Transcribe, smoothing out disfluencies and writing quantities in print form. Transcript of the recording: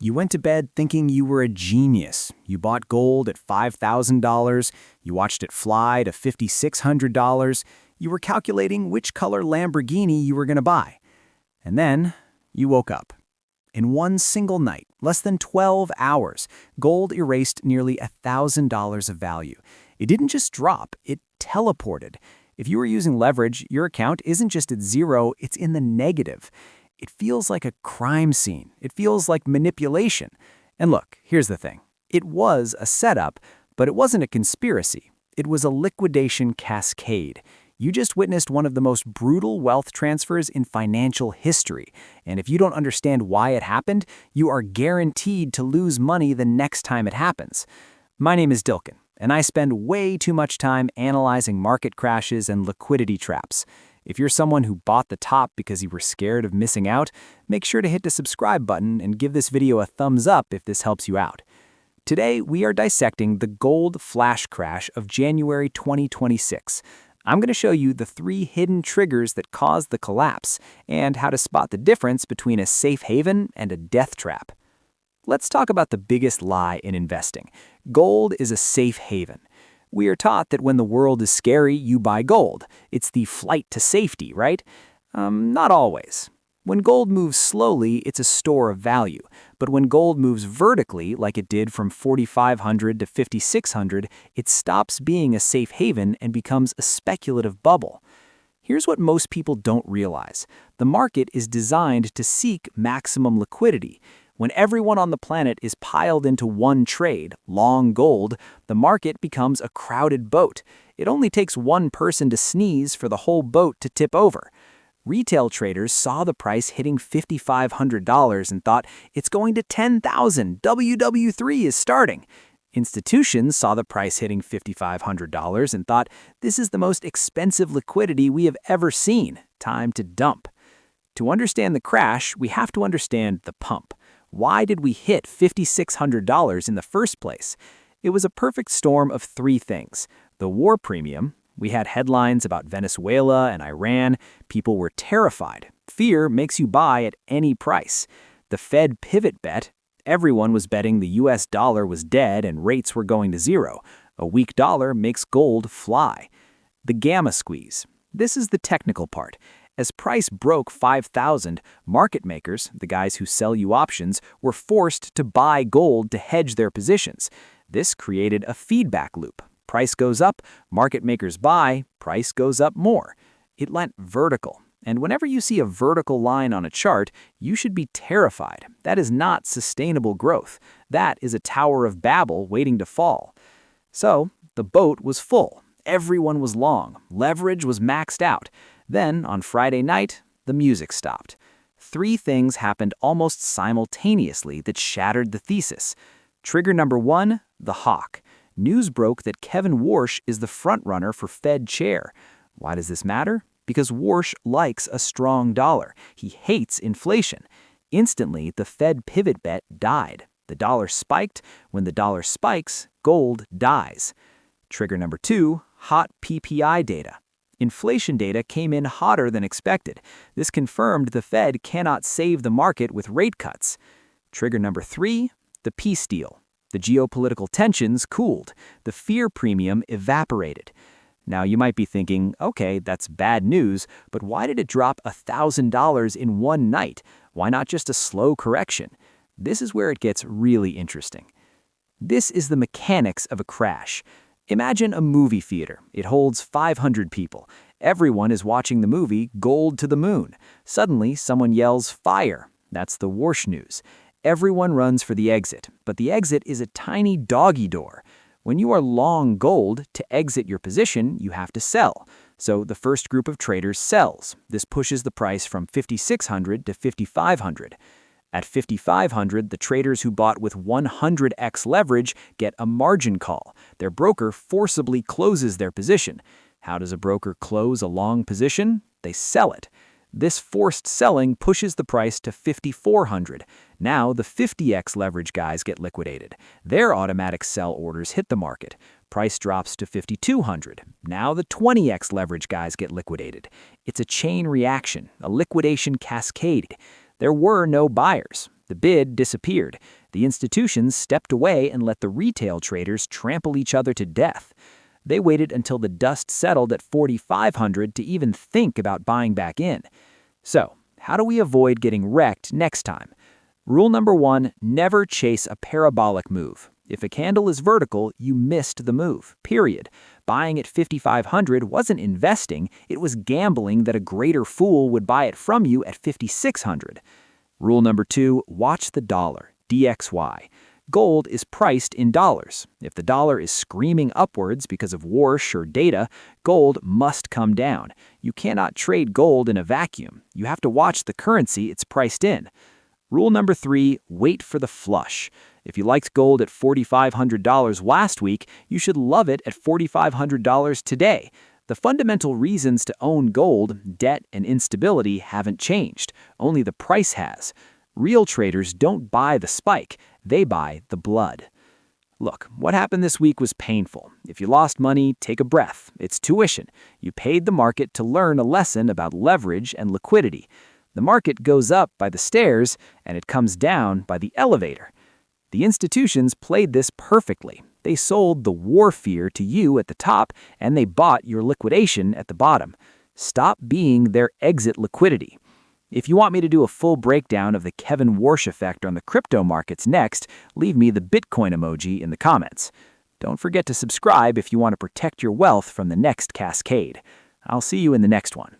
You went to bed thinking you were a genius. You bought gold at $5,000. You watched it fly to $5,600. You were calculating which color Lamborghini you were going to buy. And then you woke up. In one single night, less than 12 hours, gold erased nearly $1,000 of value. It didn't just drop, it teleported. If you were using leverage, your account isn't just at zero, it's in the negative. It feels like a crime scene. It feels like manipulation. And look, here's the thing. It was a setup, but it wasn't a conspiracy. It was a liquidation cascade. You just witnessed one of the most brutal wealth transfers in financial history. And if you don't understand why it happened, you are guaranteed to lose money the next time it happens. My name is Dilkin, and I spend way too much time analyzing market crashes and liquidity traps. If you're someone who bought the top because you were scared of missing out, make sure to hit the subscribe button and give this video a thumbs up if this helps you out. Today, we are dissecting the gold flash crash of January 2026. I'm going to show you the 3 hidden triggers that caused the collapse and how to spot the difference between a safe haven and a death trap. Let's talk about the biggest lie in investing. Gold is a safe haven. We are taught that when the world is scary, you buy gold. It's the flight to safety, right? Not always. When gold moves slowly, it's a store of value. But when gold moves vertically, like it did from 4,500 to 5,600, it stops being a safe haven and becomes a speculative bubble. Here's what most people don't realize. The market is designed to seek maximum liquidity. When everyone on the planet is piled into one trade, long gold, the market becomes a crowded boat. It only takes one person to sneeze for the whole boat to tip over. Retail traders saw the price hitting $5,500 and thought, it's going to $10,000, WW3 is starting. Institutions saw the price hitting $5,500 and thought, this is the most expensive liquidity we have ever seen, time to dump. To understand the crash, we have to understand the pump. Why did we hit $5,600 in the first place? It was a perfect storm of 3 things. The war premium. We had headlines about Venezuela and Iran. People were terrified. Fear makes you buy at any price. The Fed pivot bet. Everyone was betting the US dollar was dead and rates were going to zero. A weak dollar makes gold fly. The gamma squeeze. This is the technical part. As price broke 5,000, market makers, the guys who sell you options, were forced to buy gold to hedge their positions. This created a feedback loop. Price goes up, market makers buy, price goes up more. It went vertical. And whenever you see a vertical line on a chart, you should be terrified. That is not sustainable growth. That is a Tower of Babel waiting to fall. So, the boat was full. Everyone was long. Leverage was maxed out. Then, on Friday night, the music stopped. 3 things happened almost simultaneously that shattered the thesis. Trigger number 1, the hawk. News broke that Kevin Warsh is the frontrunner for Fed chair. Why does this matter? Because Warsh likes a strong dollar. He hates inflation. Instantly, the Fed pivot bet died. The dollar spiked. When the dollar spikes, gold dies. Trigger number 2, hot PPI data. Inflation data came in hotter than expected. This confirmed the Fed cannot save the market with rate cuts. Trigger number 3, the peace deal. The geopolitical tensions cooled. The fear premium evaporated. Now you might be thinking, okay, that's bad news, but why did it drop $1,000 in one night? Why not just a slow correction? This is where it gets really interesting. This is the mechanics of a crash. Imagine a movie theater. It holds 500 people. Everyone is watching the movie Gold to the Moon. Suddenly, someone yells, fire. That's the Warsh news. Everyone runs for the exit, but the exit is a tiny doggy door. When you are long gold, to exit your position, you have to sell. So the first group of traders sells. This pushes the price from 5,600 to 5,500. At 5,500, the traders who bought with 100x leverage get a margin call. Their broker forcibly closes their position. How does a broker close a long position? They sell it. This forced selling pushes the price to 5,400. Now the 50x leverage guys get liquidated. Their automatic sell orders hit the market. Price drops to 5,200. Now the 20x leverage guys get liquidated. It's a chain reaction, a liquidation cascade. There were no buyers. The bid disappeared. The institutions stepped away and let the retail traders trample each other to death. They waited until the dust settled at 4,500 to even think about buying back in. So, how do we avoid getting wrecked next time? Rule number 1, never chase a parabolic move. If a candle is vertical, you missed the move, period. Buying at 5,500 wasn't investing, it was gambling that a greater fool would buy it from you at 5,600. Rule number 2, watch the dollar, DXY. Gold is priced in dollars. If the dollar is screaming upwards because of Warsh or data, gold must come down. You cannot trade gold in a vacuum. You have to watch the currency it's priced in. Rule number 3, wait for the flush. If you liked gold at $4,500 last week, you should love it at $4,500 today. The fundamental reasons to own gold, debt, and instability haven't changed. Only the price has. Real traders don't buy the spike, they buy the blood. Look, what happened this week was painful. If you lost money, take a breath. It's tuition. You paid the market to learn a lesson about leverage and liquidity. The market goes up by the stairs, and it comes down by the elevator. The institutions played this perfectly. They sold the war fear to you at the top, and they bought your liquidation at the bottom. Stop being their exit liquidity. If you want me to do a full breakdown of the Kevin Warsh Effect on the crypto markets next, leave me the Bitcoin emoji in the comments. Don't forget to subscribe if you want to protect your wealth from the next cascade. I'll see you in the next one.